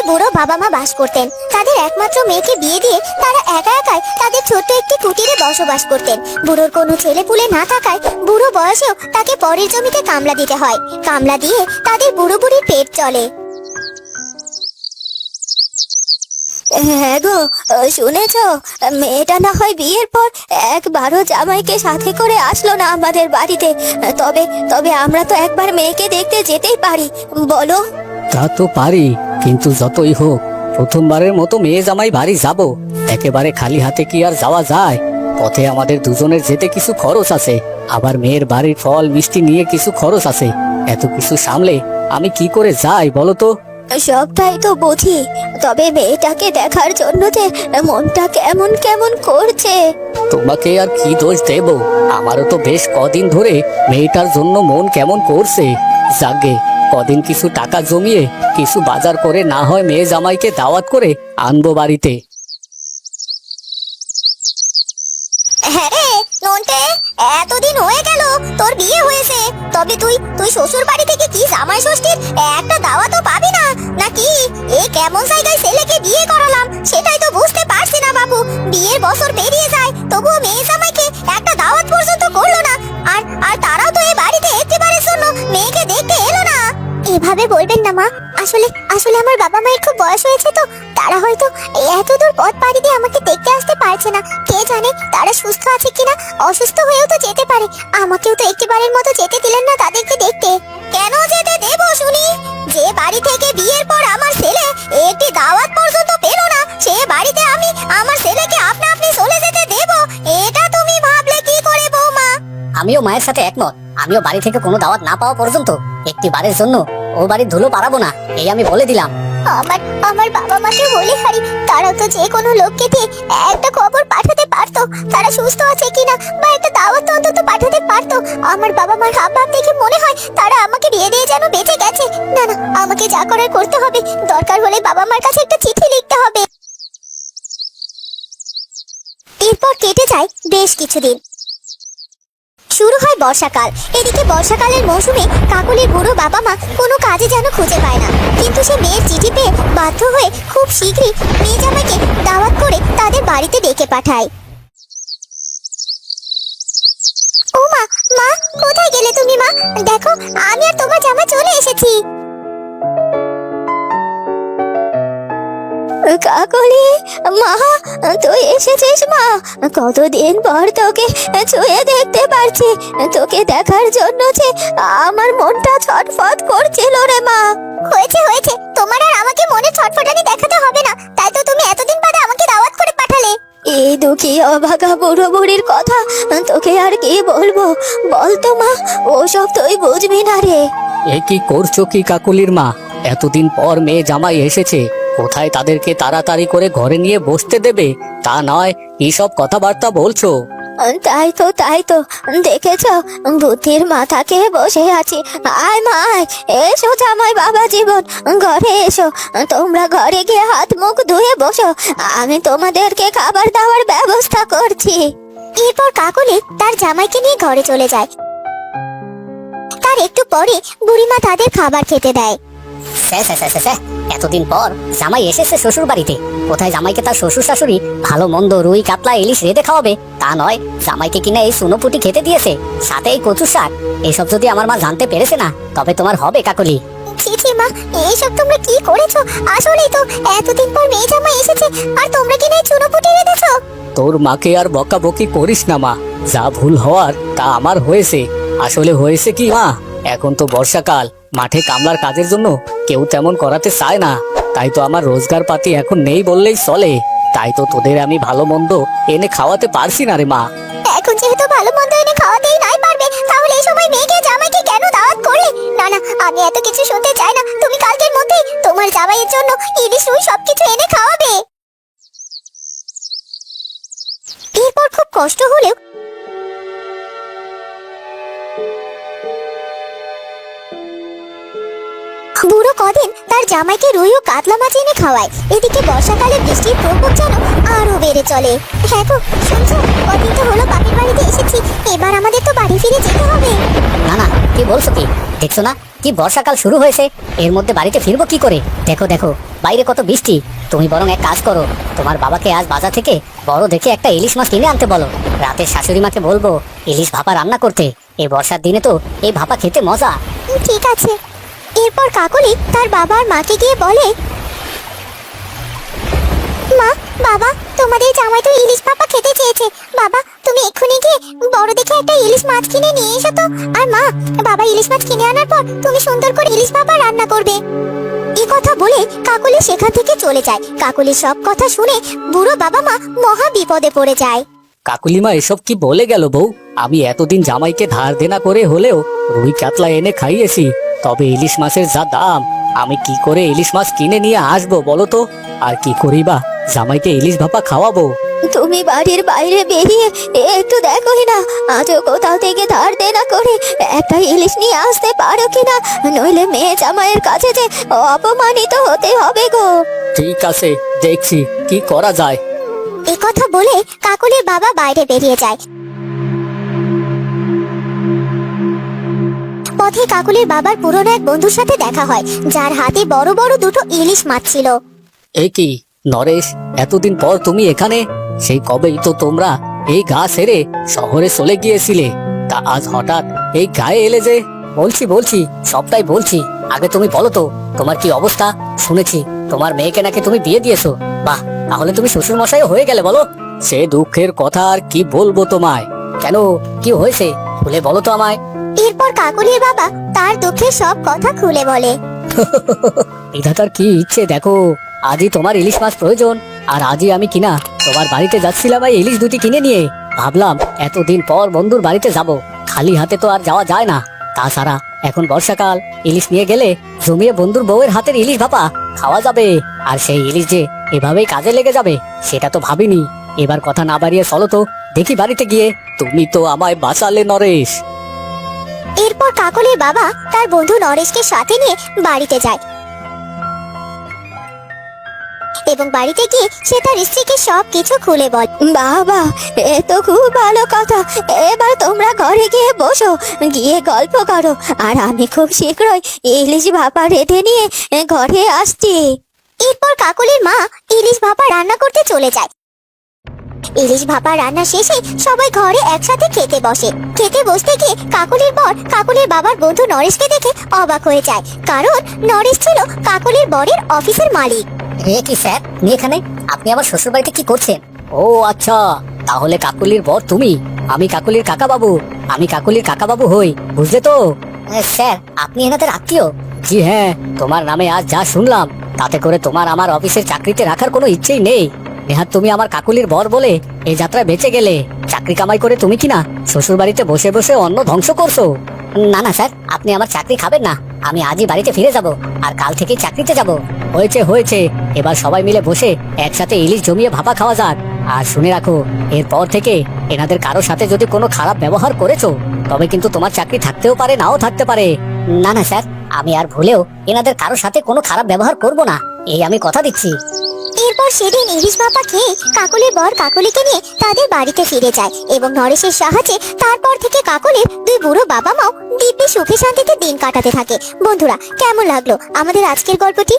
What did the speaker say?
বুড়ো বাবা মা বাস করতেন। তাদের একমাত্র মেয়েকে বিয়ে দিয়ে তারা একা একাই তাদের ছোট্ট একটি কুটিরে বসবাস করতেন। বুড়োর কোনো ছেলেপুলে না থাকায় বুড়ো বয়সেও তাকে পরের জমিতে কামলা দিতে হয়। কামলা দিয়ে তাদের বুড়ো বুড়ির পেট চলে। হ্যাঁ গো, শুনেছ, মেয়েটা না হয় বিয়ের পর একবারও জামাইকে সাথে করে আসলো না আমাদের বাড়িতে। তবে তবে আমরা তো একবার মেয়েকে দেখতে যেতেই পারি, বলো? তা তো পারি, কিন্তু যতই হোক প্রথমবারের মতো মেয়ে জামাই বাড়ি যাব, একেবারে খালি হাতে কি আর যাওয়া যায়? পথে আমাদের দুজনের যেতে কিছু খরচ আছে, আবার মেয়ের বাড়ির ফল মিষ্টি নিয়ে কিছু খরচ আছে। এত কিছু সামলে আমি কি করে যাই বলো তো? সবটাই তো বুঝি, তবে মেয়েটাকে দেখার জন্য যে মনটা কেমন কেমন করছে। তোমাকে আর কি দোষ দেব? আমারও তো বেশ কদিন ধরে মেয়েটার জন্য মন কেমন করছে। যাগে, কদিন কিছু টাকা জমিয়ে কিছু বাজার করে না হয় মেয়ে জামাইকে দাওয়াত করে আনবো বাড়িতে। হ্যাঁ রে নন্টে, এতদিন হয়ে গেল তোর বিয়ে হয়েছে, তবে তুই তুই শ্বশুর বাড়ি থেকে কি জামাই ষষ্ঠীর একটা দাওয়াতও পাবি না নাকি? এই কেমন জায়গায় ছেলেকে বিয়ে করালাম সেটাই তো বুঝতে পারছি না বাবু। বিয়ের বছর পেরিয়ে যায় তবুও মেয়ে জামাইকে একটা দাওয়াত পর্যন্ত করলো না। আর আর তারাও তো এই বাড়িতে একটিবারের জন্য মেয়েকে দেখতে এলো না। এভাবে বলবেন না মা, আসলে আসলে আমার বাবা মায়ের খুব বয়স হয়েছে তো, তারা হয়তো এত দূর পথ পাড়ি দিয়ে আমাকে দেখতে আসতে পারছে না। কে জানে তারা সুস্থ আছে কিনা, অসুস্থ হয়েও তো যেতে পারে। আমাকেও তো একটিবারের মতো যেতে দিলেন না তাদেরকে দেখতে। কেন যেতে দেব শুনি? যে বাড়ি থেকে বিয়ের পর আমার ছেলে একটি দাওয়াত পর্যন্ত পেল না, সে বাড়িতে আমি আমার ছেলেকে আপনা আপনি চলে যেতে দেব? এটা তুমি ভাবলে কি করে বৌমা? আমিও মায়ের সাথে একমত। আমিও বাড়ি থেকে কোনো দাওয়াত না পাওয়া পর্যন্ত একটি বারের জন্য ও বাড়ির ধুলো পারাবো না, এই আমি বলে দিলাম। আমার আমার বাবা মাকে বলে হারি, তারা তো যে কোনো লোককে দিয়ে একটা খবর পাঠাতে পারতো তারা সুস্থ আছে কিনা, বা একটা দাওয়াত অন্তত পাঠাতে পারতো। আমার বাবা মার হাবভাব দেখে মনে হয় তারা আমাকে বিয়ে দিয়ে যেন বেঁচে গেছে। না না, আমাকে যা করার করতে হবে, দরকার হলে বাবা মার কাছে একটা চিঠি লিখতে হবে। এরপর কেটে যায় বেশ কিছুদিন। শুরু হয় বর্ষাকাল। এদিকে বর্ষাকালের মৌসুমে কাকলির বুড়ো বাবা মা কোনো কাজে যেন খুঁজে পায় না, কিন্তু সে মেয়ের চিঠি পেয়ে বাধ্য হয়ে খুব শীঘ্রই মেয়ে জামাইকে দাওয়াত করে তাদের বাড়িতে ডেকে পাঠায়। ও মা, মা কোথায় গেলে তুমি? মা দেখো, আমি আর তোমার জামাই চলে এসেছি। কাকলি, মা তুই এসেছিস? মা কতদিন পর তোকে ছুঁয়ে দেখতে পারছি। তোকে দেখার জন্য যে আমার মনটা ছটফট করছিল রে মা। হয়েছে হয়েছে, তোমার আর আমাকে মনে ছটফটানি দেখাতে হবে না, তাই তো তুমি এতদিন বাদে আমাকে দাওয়াত করে পাঠালে। এই দুঃখী অভাগা বুড়ো বুড়ির কথা তোকে আর কি বলবো, বলতো মা, ওসব তুই বুঝবি না রে। এ কি করছো কি কাকুলির মা? এতদিন পর মেয়ে জামাই এসেছে, কোথায় তাদেরকে তাড়াতাড়ি করে ঘরে নিয়ে বসতে দেবে? তা নয় এইসব কথাবার্তা বলছো? তাই তো দেখেছ, বুদ্ধির মাথা খেয়ে বসে আছি। আয় মা আয়, এসো জামাই বাবা জীবন, ঘরে এসো। তোমরা ঘরে গিয়ে হাত মুখ ধুয়ে বসো, আমি তোমাদেরকে খাবার দাবার ব্যবস্থা করছি। এরপর কাকলি তার জামাইকে নিয়ে ঘরে চলে যায়। তার একটু পরে বুড়িমা তাদের খাবার খেতে দেয়। এতদিন পর জামাই এসেছে শ্বশুর বাড়িতে। কোথায় জামাইকে তার শ্বশুর শাশুড়ি ভালো মন্দ রুই কাতলা ইলিশ রেঁধে খাওয়াবে? তা নয়, জামাইকে কিনা এই সুনোপুটি খেতে দিয়েছে, সাথে এই কচু শাক। এসব যদি আমার মা জানতে পেরেছে না, তবে তোমার হবে কাকলি। ছি ছি মা, এইসব তোমরা কি করেছো? আসলেই তো এতদিন পর মেয়ে জামাই এসেছে আর তোমরা কিনা এই চুনোপুটি রেঁধেছো? তোর মাকে আর বকাবকি করিস না মা, যা ভুল হওয়ার তা আমার হয়েছে। আসলে হয়েছে কি মা, এখন তো বর্ষাকাল, মাঠে কামলার কাজের জন্য কেউ তেমন করাতে চায় না, তাই তো আমার রোজগার পাতি এখন নেই বললেই চলে। তাই তো তোদের আমি ভালো মন্দ এনে খাওয়াতে পারছি না রে মা। এখন যেহেতু ভালো মন্দ এনে খাওয়াতেই নাই পারবে, তাহলে এই সময় মেয়েকে জামাইকে কেন দাওয়াত করলে? না না, আমি এত কিছু শুনতে চাই না। তুমি কালকের মধ্যেই তোমার জামাইয়ের জন্য ইলিশ রুই সবকিছু এনে খাওয়াবে। এরপর খুব কষ্ট হলেও বুড়ো কদিন তার জামাইকে রুই ও কাতলা মাছ এনে খাওয়ায়। এদিকে বর্ষাকালে বৃষ্টির প্রকোপ যেন আরো বেড়ে চলে। হ্যাঁ গো, শুনছো? কদিন তো হলো বাপের বাড়িতে এসেছি, এবার আমাদের তো বাড়ি ফিরে যেতে হবে। না না, কি বলছো কি? দেখছো না কি বর্ষাকাল শুরু হয়েছে? এর মধ্যে বাড়িতে ফিরবো কি করে? দেখো দেখো বাইরে কত বৃষ্টি। তুমি বরং এক কাজ করো, তোমার বাবাকে আজ বাজার থেকে বড় দেখে একটা ইলিশ মাছ কিনে আনতে বলো। রাতে শাশুড়ি মাকে বলবো ইলিশ ভাপা রান্না করতে। এই বর্ষার দিনে তো এই ভাপা খেতে মজা। ঠিক আছে। এরপর কাকলি তার বাবা আর মাকে গিয়ে বলে, মা, বাবা, তোমাদের জামাই তো ইলিশ ভাপা খেতে চেয়েছে। বাবা, তুমি এক্ষুনি গিয়ে বড় দেখে একটা ইলিশ মাছ কিনে নিয়ে এসো তো। আর মা, বাবা ইলিশ মাছ কিনে আনার পর তুমি সুন্দর করে ইলিশ ভাপা রান্না করবে। এই কথা বলে কাকলি সেখান থেকে চলে যায়। কাকলির সব কথা শুনে বুড়ো বাবা মা মহা বিপদে পড়ে যায়। কাকুলিমা এসব কি বলে গেল বউ? আমি এতদিন জামাইকে ধার দেনা করে হলেও রুই কাতলা এনে খাইয়েছি, তবে ইলিশ মাছের যা দাম, আমি কি করে ইলিশ মাছ কিনে নিয়ে আসবো বলো তো? আর কি করি বা জামাইকে ইলিশ ভাপা খাওয়াবো? তুমি বাড়ির বাইরে বেরিয়ে একটু দেখোই না, আজও কোথাও থেকে ধার দেনা করে একটা ইলিশ নিয়ে আসতে পারো কিনা, নইলে মেয়ে জামাইয়ের কাছে যে অপমানিত হতে হবে গো। ঠিক আছে, দেখছি কি করা যায়। এই কথা বলে কাকলির বাবা বাইরে বেরিয়ে যায়। পথে কাকলির বাবার পুরনো এক বন্ধুর সাথে দেখা হয়, যার হাতে বড় বড় দুটো ইলিশ মাছ ছিল। এ কি নরেশ, এতদিন পর তুমি এখানে? সেই কবেই তো তোমরা এই গা ছেড়ে শহরে চলে গিয়েছিলে, তা আজ হঠাৎ এই গায়ে এলে যে? বলছি সবটাই বলছি। আগে তুমি বলো তো তোমার কি অবস্থা? শুনেছি তোমার মেয়েকে নাকি তুমি বিয়ে দিয়েছো। বাহ, তাহলে তুমি শ্বশুর মশাই হয়ে গেলে। বলো, সে দুঃখের কথা আর কি বলবো তোমায়। কেন, কি হয়েছে খুলে বলো তো আমায়। এরপর কাকলির বাবা তার দুঃখের সব কথা খুলে বলে। বিধাতার কি ইচ্ছে দেখো, আজই তোমার ইলিশ মাছ প্রয়োজন, আর আজই আমি কিনা তোমার বাড়িতে যাচ্ছিলাম এই ইলিশ দুটি কিনে নিয়ে। ভাবলাম এতদিন পর বন্ধুর বাড়িতে যাব, খালি হাতে তো আর যাওয়া যায় না। তাছাড়া এখন বর্ষাকাল, ইলিশ নিয়ে গেলে জমিয়ে বন্ধুর বউয়ের হাতের ইলিশ ভাপা খাওয়া যাবে। আর সেই ইলিশ যে এভাবেই কাজে লেগে যাবে সেটা তো ভাবিনি। এবার কথা না বাড়িয়ে চলো তো দেখি বাড়িতে গিয়ে। তুমি তো আমায় বাঁচালে নরেশ। এরপর কাকলির বাবা তার বন্ধু নরেশকে সাথে নিয়ে বাড়িতে যায় এবং বাড়িতে গিয়ে সে তার স্ত্রীকে সব কিছু খুলে বলে। বাবা, এ তো খুব ভালো কথা। এবার তোমরা ঘরে গিয়ে বসো, গিয়ে গল্প করো, আর আমি খুব শীঘ্রই ইলিশ ভাপা রেঁধে নিয়ে ঘরে আসছি। এরপর কাকলির মা ইলিশ ভাপা রান্না করতে চলে যায়। ইলিশ ভাপা রান্না শেষে সবাই ঘরে একসাথে খেতে বসে। খেতে বসতে গিয়ে কাকলির বর কাকলির বাবার বন্ধু নরেশকে দেখে অবাক হয়ে যায়, কারণ নরেশ ছিল কাকলির বরের অফিসের মালিক। এ কি স্যার, আপনি এখানে? আপনি আমার শ্বশুর বাড়িতে কি করছেন? ও আচ্ছা, তাহলে কাকুলির বর তুমি। আমি কাকুলির কাকাবাবু। আমি কাকুলির কাকাবাবু হই, বুঝলে তো? স্যার, আপনি এনাদের আত্মীয়? জি হ্যাঁ, তোমার নামে আজ যা শুনলাম তাতে করে তোমার আমার অফিসের চাকরিতে রাখার কোনো ইচ্ছেই নেই। নেহাত তুমি আমার কাকুলির বর বলে এই যাত্রায় বেঁচে গেলে। চাকরি কামাই করে তুমি কিনা শ্বশুর বাড়িতে বসে বসে অন্ন ধ্বংস করছো। না না স্যার, আপনি আমার চাকরি খাবেন না। আমি আজই বাড়িতে ফিরে যাব, আর কাল থেকেই চাকরিতে যাব। হয়েছে, এবার সবাই মিলে বসে একসাথে ইলিশ জমিয়ে ভাপা খাওয়া যাক। আর শুনে রাখো, এরপর থেকে এনাদের কারোর সাথে যদি কোনো খারাপ ব্যবহার করেছো তবে কিন্তু তোমার চাকরি থাকতেও পারে, নাও থাকতে পারে। না না স্যার, আমি আর ভুলেও এনাদের কারোর সাথে কোনো খারাপ ব্যবহার করব না, এই আমি কথা দিচ্ছি। এরপর সেদিন ইলিশ ভাপা খেয়ে কাকলির বর কাকলিকে নিয়ে তাদের বাড়িতে ফিরে যায় এবং নরেশের সাহায্যে তারপর থেকে কাকলির দুই বুড়ো বাবা মাও দিব্যি সুখে শান্তিতে দিন কাটাতে থাকে। বন্ধুরা, কেমন লাগলো আমাদের আজকের গল্পটি?